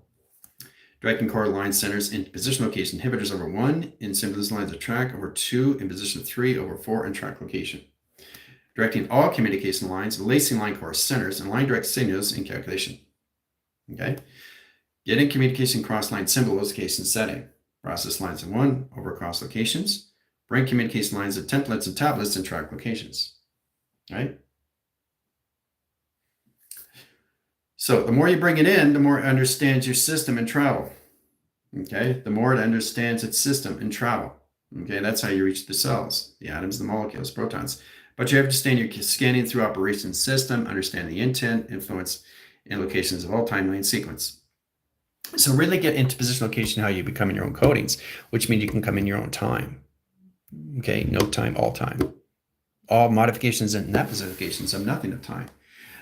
Directing core line centers into position location inhibitors over 1 in symbolism lines of track, over 2 in position 3, over 4 in track location. Directing all communication lines, lacing line core centers, and line direct signals in calculation. Okay? Getting communication cross line symbol location setting. Process lines of 1 over cross locations. Bring communication lines of templates and tablets and track locations. Right? So the more you bring it in, the more it understands your system and travel. Okay, the more it understands its system and travel. Okay, that's how you reach the cells, the atoms, the molecules, protons. But you have to understand your scanning through operation system, understand the intent, influence, and locations of all timeline sequence. So really get into position location how you become in your own codings, which means you can come in your own time. Okay, no time, all time. All modifications and net specifications have nothing of time.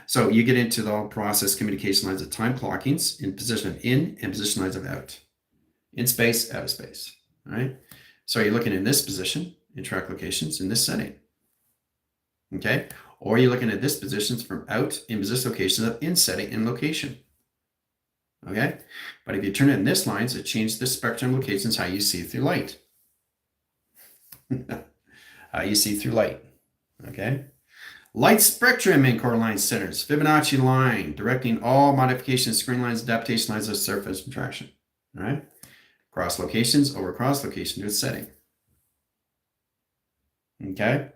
So you get into the all process communication lines of time clockings in position of in and position lines of out. In space, out of space. All right. So you're looking in this position in track locations in this setting. Okay. Or you're looking at this positions from out in position locations of in setting and location. Okay. But if you turn it in this lines, it changes the spectrum locations how you see through light. How you see through light. Okay. Light spectrum in core line centers, Fibonacci line, directing all modifications, screen lines, adaptation lines of surface and traction. All right. Cross locations over cross location to its setting. Okay.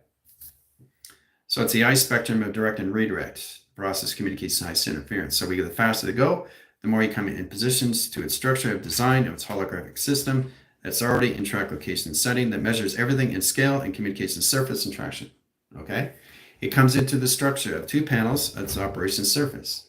So it's the I spectrum of direct and redirect. Process communicates high interference. So we get the faster they go, the more you come in positions to its structure of design of its holographic system that's already in track location setting that measures everything in scale and communicates in surface and traction. Okay. It comes into the structure of 2 panels of its operation surface,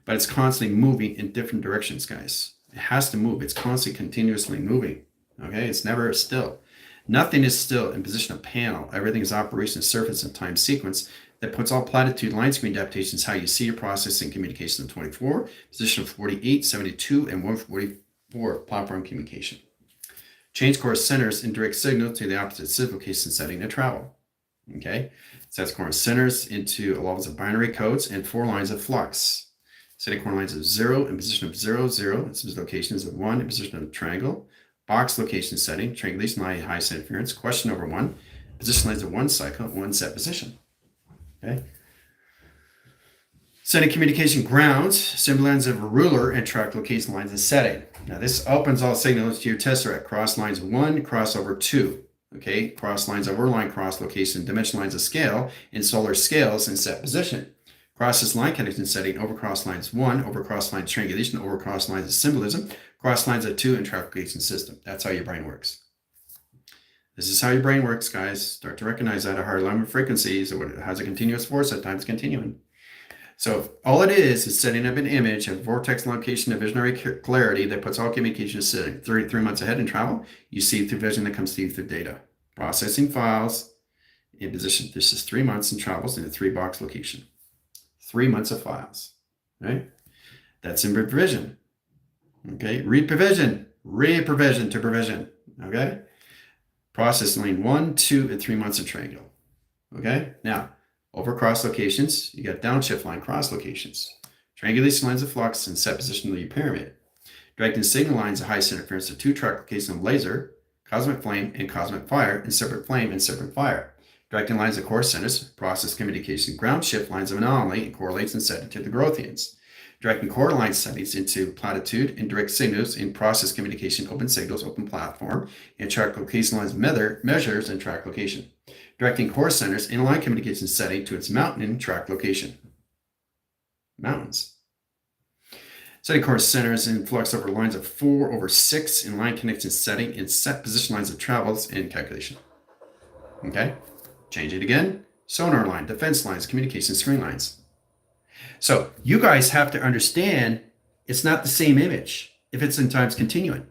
but it's constantly moving in different directions, guys. It has to move. It's constantly, continuously moving. Okay, it's never still. Nothing is still in position of panel. Everything is operation surface and time sequence that puts all platitude line screen adaptations how you see your processing communication of 24, position of 48, 72, and 144 platform communication. Change course centers and direct signal to the opposite location setting to travel. Okay, sets core centers into levels of binary codes and 4 lines of flux. Setting core lines of 0 in position of 0, 0. This is locations of 1 in position of triangle. Box location setting, triangulation line, high set interference, question over 1. Position lines of 1 cycle, 1 set position. Okay. Setting communication grounds, symbol lines of a ruler, and track location lines and setting. Now this opens all signals to your tesseract. Cross lines of 1, cross over 2. Okay, cross lines over line, cross location, dimension lines of scale, in solar scales and set position. Crosses line connection setting, over cross lines 1, over cross line triangulation, over cross lines of symbolism, cross lines of 2, and track location system. That's how your brain works. This is how your brain works, guys. Start to recognize that a hard line with frequencies, it has a continuous force, at times continuing. So all it is setting up an image of vortex location of visionary clarity that puts all communications sitting 3 months ahead in travel. You see through vision that comes to you through data. Processing files in position. This is 3 months and travels in a 3-box location. 3 months of files, right? That's in provision. Okay, read provision to provision. Okay, process lane 1, 2, and 3 months of triangle. Okay, now over cross locations, you got downshift line cross locations, triangulation lines of flux, and set position of your pyramid. Directing signal lines of high interference to 2 track locations of laser, cosmic flame, and cosmic fire, and separate flame and separate fire. Directing lines of core centers, process communication, ground shift lines of anomaly, and correlates and set it to the Grothians. Directing core line settings into platitude and direct signals in process communication, open signals, open platform, and track location lines measures and track location. Directing core centers in line communication setting to its mountain and track location. Mountains. Setting course centers in flux over lines of 4/6 in line connection setting and set position lines of travels in calculation. Okay, change it again. Sonar line, defense lines, communication screen lines. So you guys have to understand it's not the same image if it's in times continuum.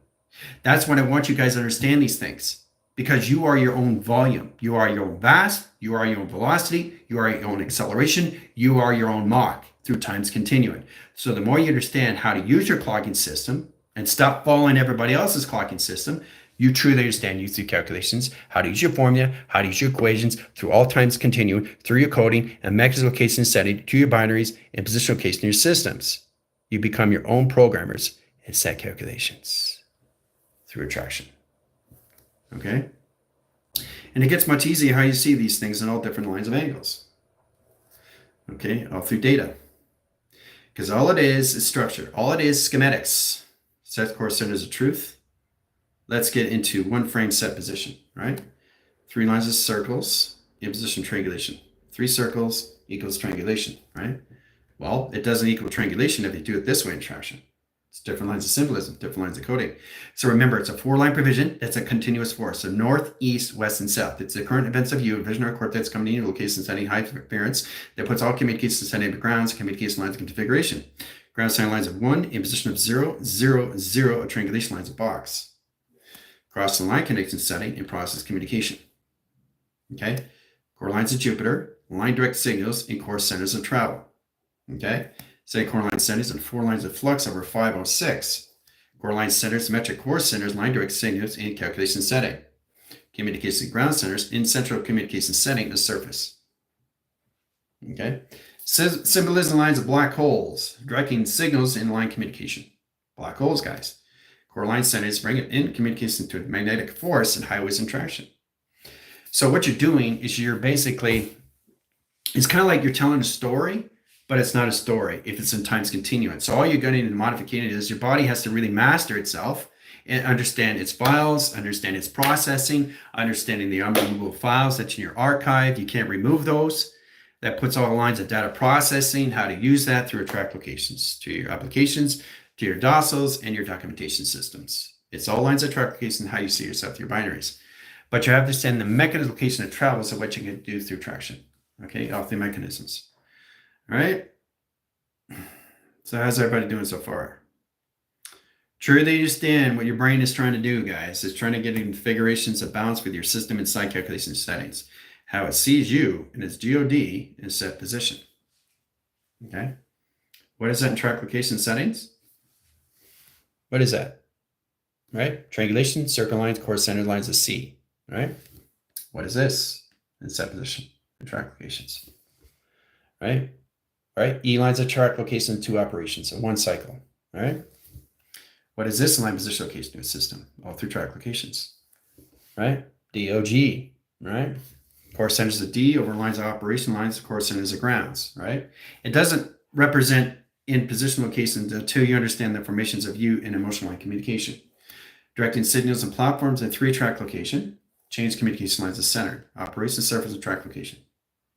That's when I want you guys to understand these things, because you are your own volume. You are your own mass. You are your own velocity. You are your own acceleration. You are your own Mach through times continuum. So the more you understand how to use your clocking system and stop following everybody else's clocking system, you truly understand use through calculations, how to use your formula, how to use your equations through all times continuum, through your coding and mechanism location setting, to your binaries and position location in your systems. You become your own programmers and set calculations through attraction. Okay? And it gets much easier how you see these things in all different lines of angles. Okay, all through data. Because all it is structure. All it is schematics. Set course centers of truth. Let's get into one frame set position, right? 3 lines of circles, in position triangulation. 3 circles equals triangulation, right? Well, it doesn't equal triangulation if you do it this way in attraction. It's different lines of symbolism, different lines of coding. So remember, it's a 4-line provision. That's a continuous force. So north, east, west, and south. It's the current events of you, visionary cortex coming in, location setting, high appearance that puts all communication setting grounds, communication lines, and configuration. Ground setting lines of 1, in position of 0, 0, 0, triangulation lines of box. Cross the line connection setting and process communication. Okay? Core lines of Jupiter, line direct signals, and core centers of travel. Okay? Say core line centers and 4 lines of flux over 5/6. Core line centers, metric core centers, line direct signals, and calculation setting. Communication ground centers in central communication setting, the surface. Okay? Symbolism lines of black holes, directing signals in line communication. Black holes, guys. Core line centers bring it in communication to magnetic force and highways and traction. So what you're doing is you're basically, it's kind of like you're telling a story, but it's not a story if it's in times continuum. So all you're going to need to modify is your body has to really master itself and understand its files, understand its processing, understanding the unremovable files that's in your archive. You can't remove those. That puts all the lines of data processing, how to use that through attract locations to your applications, to your docils, and your documentation systems. It's all lines of attract location, how you see yourself, your binaries. But you have to understand the mechanism location of travels of what you can do through traction. Okay, off the mechanisms. All right. So how's everybody doing so far? Truly understand what your brain is trying to do, guys. It's trying to get configurations of balance with your system and site calculation settings. How it sees you in its GOD in set position. Okay. What is that in track location settings? What is that? Right? Triangulation, circle lines, core center lines of C. Right? What is this in set position in track locations? Right? Right? E lines of track location, 2 operations, so 1 cycle. Right? What is this in line position location of a system? All through track locations. Right? DOG. Right? Core centers of D over lines of operation, lines of core centers of grounds. Right? It doesn't represent in position locations until you understand the formations of you in emotional line communication. Directing signals and platforms in 3 track location. Change communication lines to center. Operation surface of track location.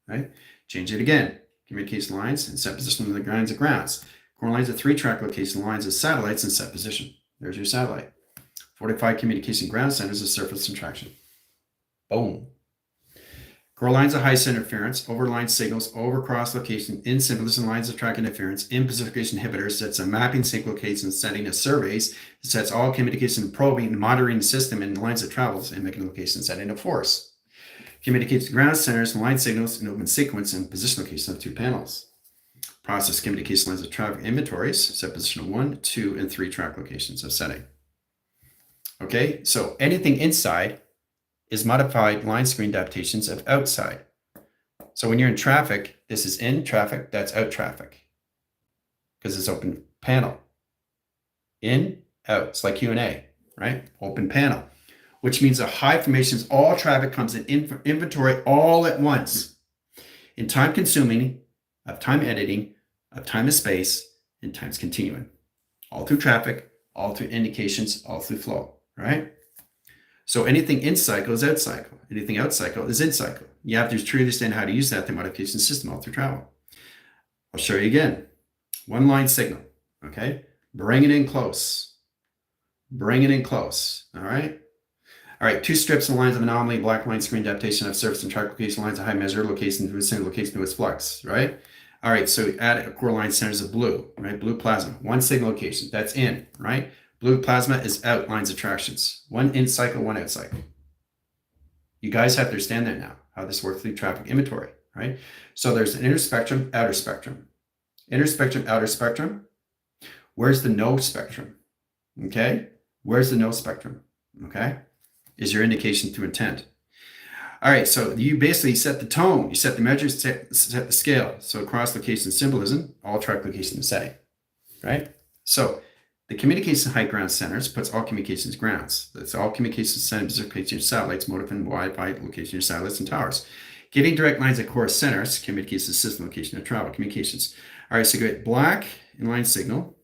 Right? Change it again. Communication lines and set position of the lines of grounds. Core lines of 3 track location lines of satellites and set position. There's your satellite. 45 communication ground centers of surface and traction. Boom. Core lines of high center interference, over line signals, over cross location, in symbolism lines of track interference, in position inhibitors, sets a mapping sync location setting of surveys, sets all communication probing and monitoring system and lines of travels and making location setting of force. Communicates ground centers and line signals in open sequence and position location of 2 panels. Process communication lines of traffic inventories, set position of 1, 2, and 3 track locations of setting. Okay, so anything inside is modified line screen adaptations of outside. So when you're in traffic, this is in traffic, that's out traffic. Because it's open panel. In, out, it's like Q&A, right? Open panel. Which means the high formations, all traffic comes in inventory all at once. In time consuming, of time editing, of time of space, and times continuing. All through traffic, all through indications, all through flow, right? So anything in cycle is out cycle. Anything out cycle is in cycle. You have to truly understand how to use that, the modification system all through travel. I'll show you again. 1 line signal, okay? Bring it in close. Bring it in close. All right. All right. Two strips and lines of anomaly, black line screen adaptation of surface and track location lines of high measure location to a single location to its flux. Right. All right. So add a core line centers of blue. Right. Blue plasma. One signal location. That's in. Right. Blue plasma is out lines of tractions. One in cycle, one out cycle. You guys have to understand that now, how this works through traffic inventory. Right. So there's an inner spectrum, outer spectrum. Inner spectrum, outer spectrum. Where's the no spectrum? Okay. Where's the no spectrum? Okay. Is your indication to intent. All right. So you basically set the tone, you set the measure, set the scale. So cross location symbolism, all track location setting. Right. So the communication high ground centers puts all communications grounds. That's all communications centers location satellites, modem and Wi-Fi location of satellites and towers. Giving direct lines at core centers, communications system location of travel communications. All right. So you get black inline signal.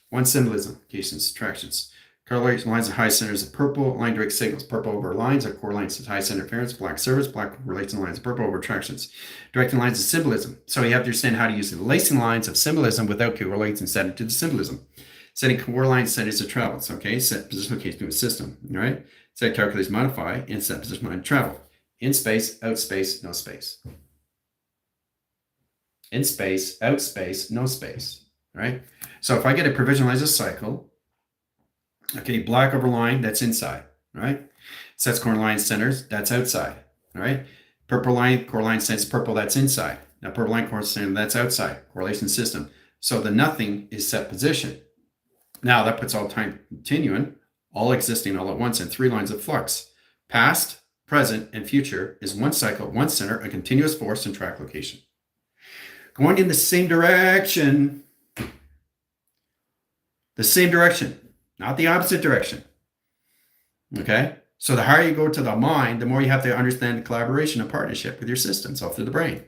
One symbolism, locations, tractions. Correlation lines of high centers of purple, line direct signals. Purple over lines are core lines of high center interference, black service, black relates lines of purple over tractions. Directing lines of symbolism. So you have to understand how to use the lacing lines of symbolism without correlating setting to the symbolism. Setting core line centers of travel. Okay, set position location to a system. All right. Set calculate modify and set position line of travel. In space, out space, no space. In space, out space, no space. All right. So if I get a provisionalize a cycle, okay, black over line, that's inside, right? Sets core line centers, that's outside, all right? Purple line, core line sets purple, that's inside. Now purple line, core center, that's outside, correlation system. So the nothing is set position. Now that puts all time continuing, all existing all at once in three lines of flux. Past, present, and future is one cycle, one center, a continuous force and track location. Going in the same direction. The same direction, not the opposite direction. Okay? So the higher you go to the mind, the more you have to understand the collaboration and partnership with your systems, all through the brain.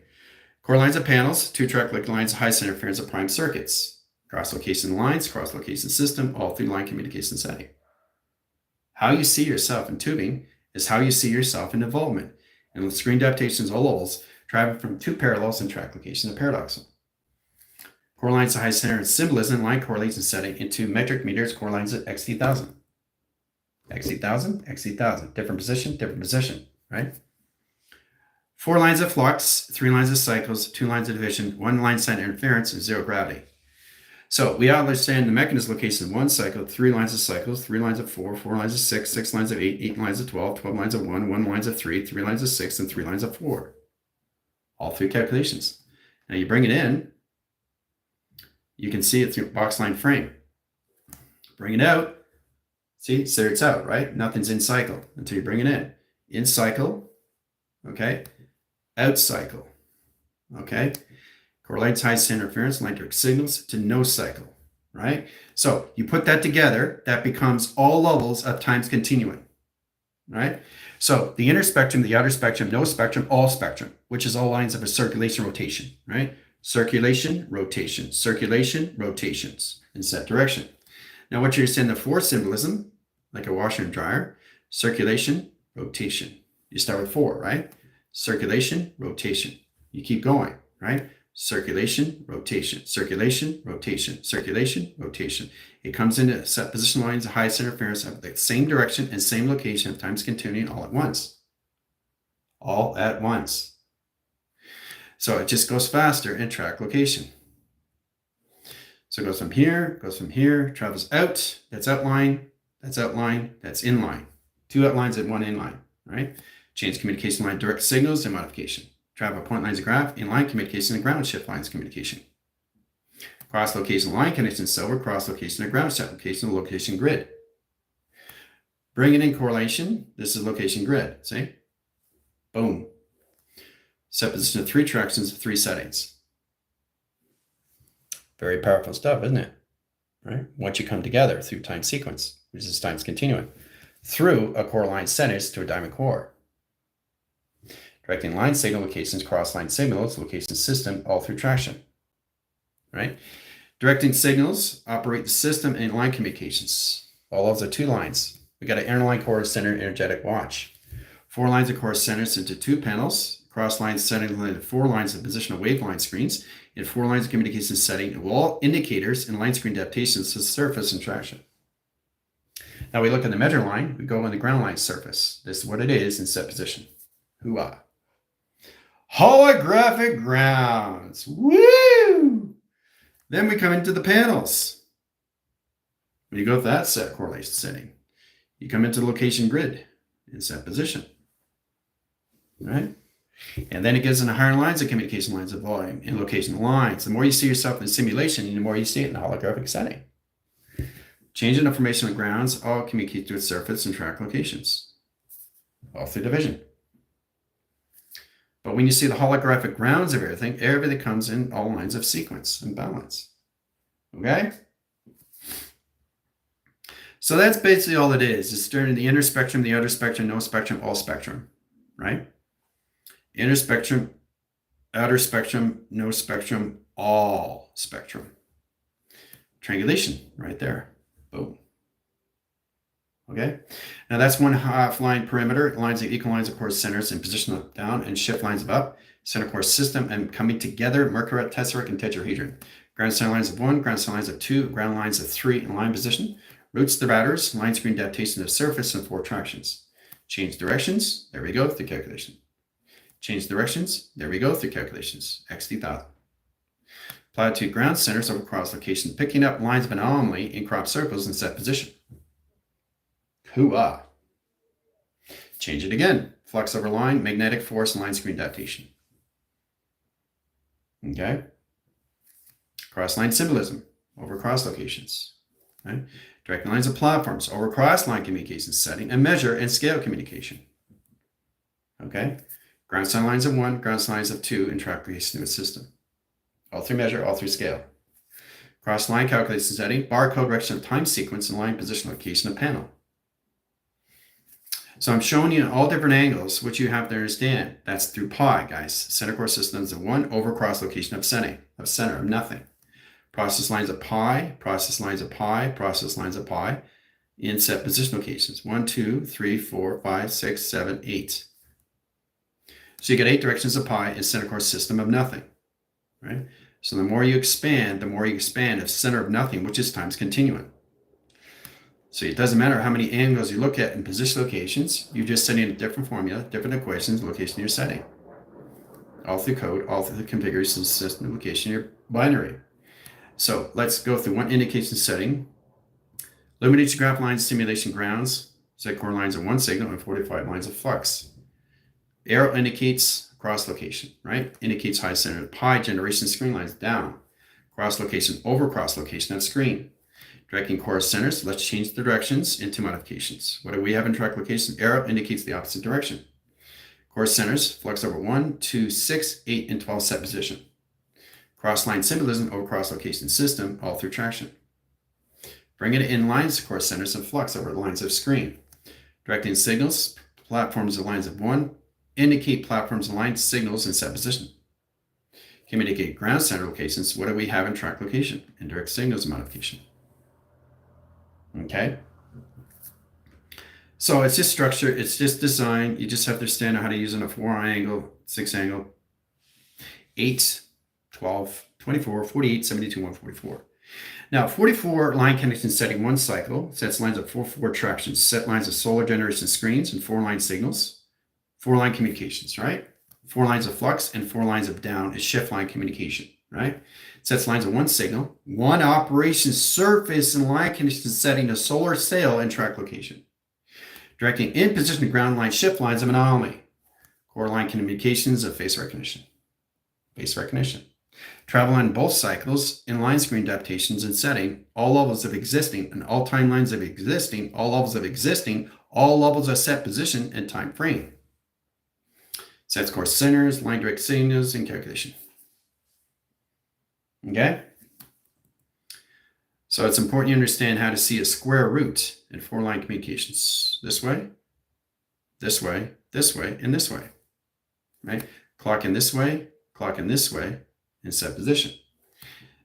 Core lines of panels, two track lines, high center interference of prime circuits. Cross location lines, cross location system, all three line communication setting. How you see yourself in tubing is how you see yourself in involvement. And with screen adaptations all levels, traveling from two parallels and track location to paradoxal. Core lines to high center and symbolism, line correlation setting into metric meters, core lines at XT1000. XT1000, XT1000. Different position, right? 4 lines of flux, 3 lines of cycles, 2 lines of division, 1 line center interference, and 0 gravity. So we understand the mechanism location of 1 cycle, 3 lines of cycles, 3 lines of 4, 4 lines of 6, 6 lines of 8, 8 lines of 12, 12 lines of 1, 1 lines of 3, 3 lines of 6, and 3 lines of 4. All 3 calculations. Now you bring it in, you can see it through box line frame. Bring it out. See, so it's out, right? Nothing's in cycle until you bring it in. In cycle, okay? Out cycle, okay? Correlates high center interference, line direct signals to no cycle, right? So you put that together, that becomes all levels of times continuing, right? So the inner spectrum, the outer spectrum, no spectrum, all spectrum, which is all lines of a circulation rotation, right? Circulation, rotation, circulation, rotations in set direction. Now what you're saying, the 4 symbolism, like a washer and dryer, circulation, rotation. You start with 4, right? Circulation, rotation. You keep going, right? Circulation, rotation, circulation, rotation, circulation, rotation. It comes into set position lines of highest interference of the same direction and same location of times continuing all at once. All at once. So it just goes faster in track location. So it goes from here, travels out, that's outline, that's inline. 2 outlines and 1 inline, right? Change communication line direct signals and modification. Travel point lines of graph, inline communication and ground shift lines communication. Cross location line connection silver, cross location and ground shift location grid. Bring it in correlation, this is location grid, see? Boom. Set position of 3 tractions of 3 settings. Very powerful stuff, isn't it? Right? Once you come together through time sequence, which is times continuing, through a core line centers to a diamond core. Directing line signal locations, cross line signals, location system, all through traction. Right? Directing signals operate the system and line communications. All those are 2 lines. We got an interline core center energetic watch. 4 lines of core centers into 2 panels. Cross line centered into 4 lines of positional waveline screens in 4 lines of communication setting of all indicators and line screen adaptations to surface and traction. Now we look at the measure line, we go on the ground line surface. This is what it is in set position. Hoo-ah. Holographic grounds. Woo! Then we come into the panels. When you go with that set correlation setting, you come into the location grid in set position. Right? And then it gets into higher lines of communication lines of volume and location lines. The more you see yourself in simulation, the more you see it in the holographic setting. Change in information on grounds all communicate with surface and track locations, all through division. But when you see the holographic grounds of everything comes in all lines of sequence and balance. Okay? So that's basically all it is. It's during the inner spectrum, the outer spectrum, no spectrum, all spectrum, right? Inner spectrum, outer spectrum, no spectrum, all spectrum. Triangulation right there. Boom. Okay. Now that's one half line perimeter, lines of equal lines of course centers and position up, down, and shift lines of up, center course system, and coming together, Mercury, tesseract, and tetrahedron. Ground center lines of 1, ground center lines of 2, ground lines of 3 in line position. Routes the routers, line screen adaptation of surface, and 4 tractions. Change directions. There we go through calculation. Change directions. There we go through calculations. XD1000. Platitude ground centers over cross location, picking up lines of anomaly in crop circles in set position. Hoo-ah. Change it again. Flux over line, magnetic force, line screen adaptation. Okay. Cross line symbolism over cross locations. Right? Direct lines of platforms over cross line communication setting and measure and scale communication. Okay. Ground center lines of 1, ground center lines of 2, and track location of a system. All through measure, all through scale. Cross line calculation setting, barcode direction of time sequence, and line position location of panel. So I'm showing you all different angles, which you have to understand. That's through pi, guys. Center core systems of 1 over cross location of center of nothing. Process lines of pi, process lines of pi, process lines of pi in set position locations. 1, 2, 3, 4, 5, 6, 7, 8. So you get 8 directions of pi in center core system of nothing. Right? So the more you expand of center of nothing, which is times continuum. So it doesn't matter how many angles you look at in position locations, you're just setting a different formula, different equations, location you're setting. All through code, all through the configuration system, location your binary. So let's go through one indication setting. Illumination graph lines, simulation grounds, set core lines of 1 signal and 45 lines of flux. Arrow indicates cross location, right? Indicates high center. Pi generation screen lines down. Cross location over cross location at screen. Directing core centers, let's change the directions into modifications. What do we have in track location? Arrow indicates the opposite direction. Core centers, flux over 1, 2, 6, 8, and 12 set position. Cross line symbolism over cross location system, all through traction. Bring it in lines, core centers, and flux over the lines of screen. Directing signals, platforms of lines of 1, indicate platforms and line signals in set position. Communicate ground center locations. What do we have in track location? Indirect signals modification. Okay. So it's just structure. It's just design. You just have to understand how to use it in a 4 angle, 6 angle, 8, 12, 24, 48, 72, 144. Now, 44 line connection setting 1 cycle sets lines of 4 tractions, set lines of solar generation screens and 4 line signals. 4 line communications, right? 4 lines of flux and 4 lines of down is shift line communication, right? It sets lines of 1 signal, 1 operation surface and line condition setting a solar sail and track location. Directing in position ground line shift lines of anomaly. Core line communications of face recognition. Face recognition. Travel on both cycles in line screen adaptations and setting, all levels of existing and all timelines of existing, all levels of existing, all levels of set position and time frame. Sets core centers, line direct signals, and calculation. Okay? So it's important you understand how to see a square root in 4 line communications. This way, this way, this way, and this way. Right? Clock in this way, in set position.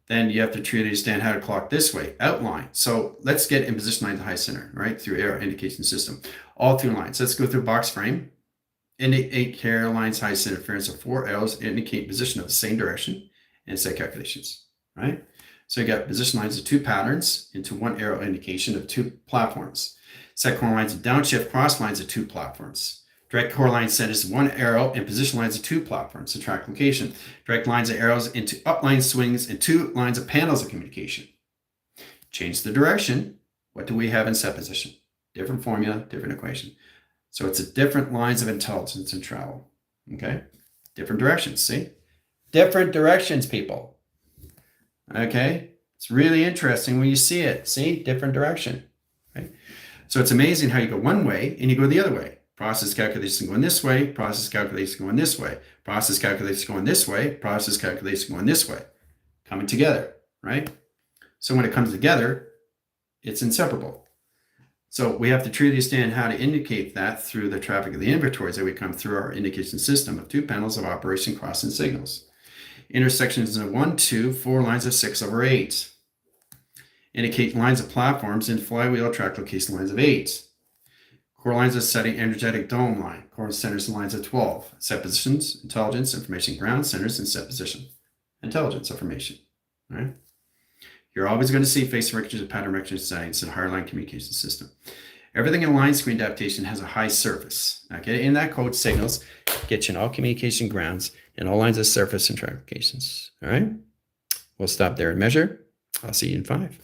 Then you have to truly understand how to clock this way, outline. So let's get in position line to high center, right? Through arrow indication system. All 2 lines. Let's go through box frame. Indicate care lines high center interference of 4 arrows indicate position of the same direction and set calculations, right? So you got position lines of 2 patterns into 1 arrow indication of 2 platforms. Set core lines of downshift cross lines of 2 platforms. Direct core line centers 1 arrow and position lines of 2 platforms to track location. Direct lines of arrows into upline swings and 2 lines of panels of communication. Change the direction. What do we have in set position? Different formula, different equation. So it's a different lines of intelligence and travel. Okay? Different directions, see? Different directions, people. Okay? It's really interesting when you see it. See? Different direction. Right? So it's amazing how you go one way and you go the other way. Process calculation going this way, process calculation going this way, process calculation going this way, process calculation going this way. Coming together, right? So when it comes together, it's inseparable. So we have to truly understand how to indicate that through the traffic of the inventories that we come through our indication system of 2 panels of operation crossing signals. Intersections of 1, 2, 4 lines of 6/8. Indicate lines of platforms in flywheel track location lines of 8. Core lines of setting energetic dome line. Core centers and lines of 12. Set positions, intelligence, information, ground centers, and set position. Intelligence, information. All right? You're always going to see face recognition, pattern recognition settings, and higher line communication system. Everything in line screen adaptation has a high surface. Okay, and that code signals get you in all communication grounds and all lines of surface and track locations. All right, we'll stop there and measure. I'll see you in 5.